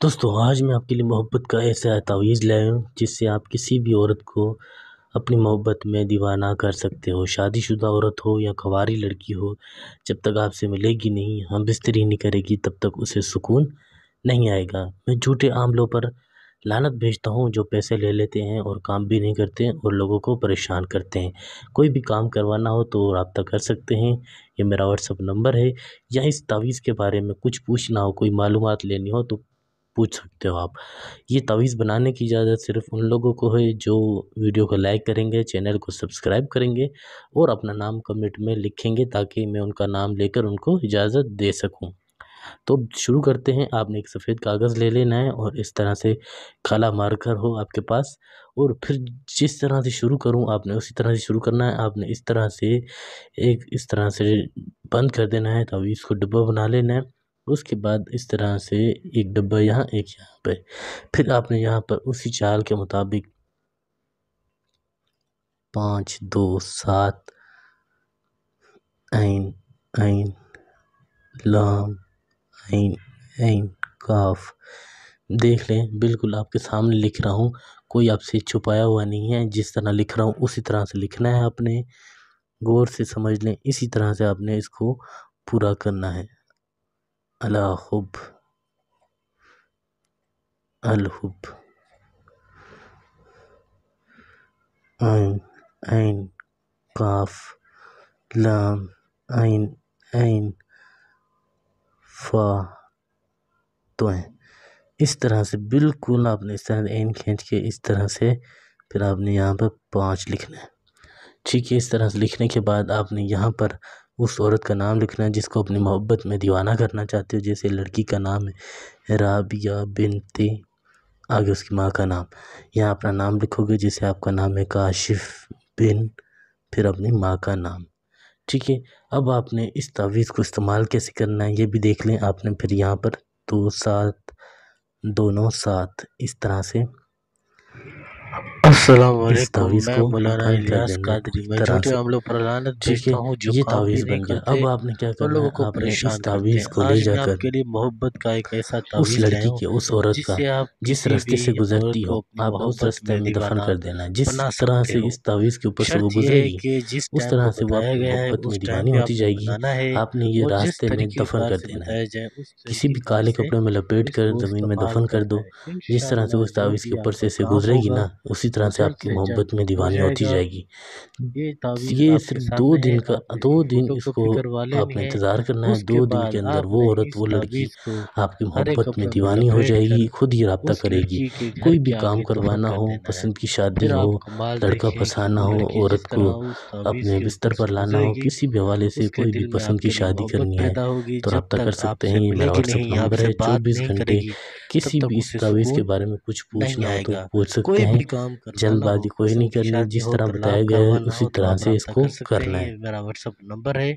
دوستو آج میں آپ کے لیے محبت کا ایسا تعویذ لایا ہوں جس سے آپ کسی بھی عورت کو اپنی محبت میں دیوانہ کر سکتے ہو۔ شادی شدہ عورت ہو یا کنواری لڑکی ہو، جب تک آپ سے ملے گی نہیں، ہم بستری نہیں کرے گی، تب تک اسے سکون نہیں آئے گا۔ میں جھوٹے عاملوں پر لعنت بھیجتا ہوں جو پیسے لے لیتے ہیں اور کام بھی نہیں کرتے اور لوگوں کو پریشان کرتے ہیں۔ کوئی بھی کام کروانا ہو تو رابطہ کر سکتے ہیں، یہ میرا واٹس ایپ نمبر ہے، یا اس تعویذ کے بارے میں کچھ پوچھنا ہو، کوئی معلومات لینی ہو تو پوچھ سکتے ہو آپ۔ یہ تعویذ بنانے کی اجازت صرف ان لوگوں کو ہے جو ویڈیو کو لائک کریں گے، چینل کو سبسکرائب کریں گے اور اپنا نام کمنٹ میں لکھیں گے تاکہ میں ان کا نام لے کر ان کو اجازت دے سکوں۔ تو شروع کرتے ہیں۔ آپ نے ایک سفید کاغذ لے لینا ہے اور اس طرح سے کالا مارکر ہو آپ کے پاس، اور پھر جس طرح سے شروع کروں آپ نے اسی طرح سے شروع کرنا ہے۔ آپ نے اس طرح سے بند کر دینا ہے، تعویذ کو ڈبہ بنا لینا ہے۔ اس کے بعد اس طرح سے ایک ڈبہ یہاں ایک یہاں پہ، پھر آپ نے یہاں پر اسی چال کے مطابق 5 2 7 عین عین لام عین عین کاف، دیکھ لیں بالکل آپ کے سامنے لکھ رہا ہوں، کوئی آپ سے چھپایا ہوا نہیں ہے۔ جس طرح لکھ رہا ہوں اسی طرح سے لکھنا ہے، آپ نے غور سے سمجھ لیں، اسی طرح سے آپ نے اس کو پورا کرنا ہے۔ الحب الحب عین عین کاف لام عین عین فا تویں، اس طرح سے بالکل آپ نے اس طرح عین کھینچ کے اس طرح سے پھر آپ نے یہاں پر 5 لکھنا ہے۔ ٹھیک ہے، اس طرح سے لکھنے کے بعد آپ نے یہاں پر اس عورت کا نام لکھنا ہے جس کو اپنی محبت میں دیوانہ کرنا چاہتے ہو۔ جیسے لڑکی کا نام ہے رابعہ بنت، آگے اس کی ماں کا نام، یہاں اپنا نام لکھو گے۔ جیسے آپ کا نام ہے کاشف بن، پھر اپنی ماں کا نام۔ ٹھیک ہے، اب آپ نے اس تعویذ کو استعمال کیسے کرنا ہے یہ بھی دیکھ لیں۔ آپ نے پھر یہاں پر 2 7 2 9 7 اس طرح سے السلام اس علیکم، تعویذ میں کو مولانا بند کر الیاس دینا قادری، اس میں طرح جھوٹے سے۔ عملوں پر لعنت ٹھیک ہے، بھیجتا ہوں جو یہ کام بھی تعویذ نہیں بن گیا۔ کرتے اب آپ نے کیا اور کرنا ہے، لوگوں کو آپ نے اس پریشان کرتے تعویذ ہیں۔ کو لے آج جا میں آپ کر کے لیے محبت کا ایک ایسا اس تعویذ لایا لڑکی ہوں کی، اس عورت جس کا سے آپ جس کسی راستے بھی سے عورت گزرتی ہو، کو اپنی آپ اس محبت راستے میں میں دفن دیوانہ کر دینا۔ جس بنا طرح سکتے سے ہو۔ اس تعویذ کے اوپر سے وہ شرط یہ گزرے ہے گی، کہ جس اس ٹائم طرح پہ سے وہ آپ بتایا کی گیا ہے محبت میں اس ٹائم دیوانی پہ ہوتی آپ نے جائے گی۔ بنانا ہے، آپ نے یہ اور جس راستے میں طریقے دفن کار کر سے دینا ہے، بتایا جائے اس کسی طریقے بھی کار کالے سے کپڑے میں لپیٹ اس کر کو زمین میں استعمال دفن کر کرنا دو۔ ہے۔ جس طرح سے انشاءاللہ اس جو تعویذ کے بھی اوپر آپ کا سے کام گزرے گی ہوگا نا، اسی وہ طرح سے آپ جلد کی سے محبت جلد میں ہو دیوانی جائے ہوتی گا۔ جائے گی۔ یہ تعویذ یہ آپ کے صرف سامنے ہے، آپ نے اس 2 کی دن فوٹو اس کو کاپی کروا آپ لینی نے ہے۔ انتظار کرنا ہے۔ اس 2 کے دن بعد کے اندر آپ وہ نے عورت، اس وہ لڑکی تعویذ کو آپ کی ہرے محبت میں کپڑے میں دیوانی ہو لپیٹ جائے کر گی، خود ہی رابطہ اس کرے گی۔ لڑکی کے گھر کوئی بھی کے کام آگے دفن کروانا کر ہو، دینا ہے۔ پسند کی شادی پھر ہو، آپ کمال لڑکا دیکھیں کہ پسانا وہ ہو، لڑکی جس عورت کو طرح اس تعویذ اپنے کے بستر اوپر پر سے لانا گزرے ہو، گی، کسی بھی حوالے سے اس کے کوئی بھی دل میں پسند آپ کی کے لیے شادی محبت کرنی ہے پیدا ہوگی۔ تو جب رابطہ کر تک آپ سکتے سے ہیں۔ یہ ملے میرا گی واٹس ایپ نہیں، آپ نمبر سے ہے۔ بات 24 نہیں کرے گھنٹے گی، تب کسی تک بھی اس اسے تعویذ کے سکون بارے میں کچھ نہیں پوچھنا ہو آئے تو گا۔ پوچھ کوئی سکتے ہیں، بھی کام جلد کروانا ہو، بازی کوئی نہیں پسند کی کرنی، شادی جس ہو، طرح طلاق بتایا گیا ہے کروانا ہو اسی تو طرح آپ سے اس رابطہ کو کر سکتے ہیں۔ کرنا ہے۔ یہ میرا واٹس ایپ نمبر ہے۔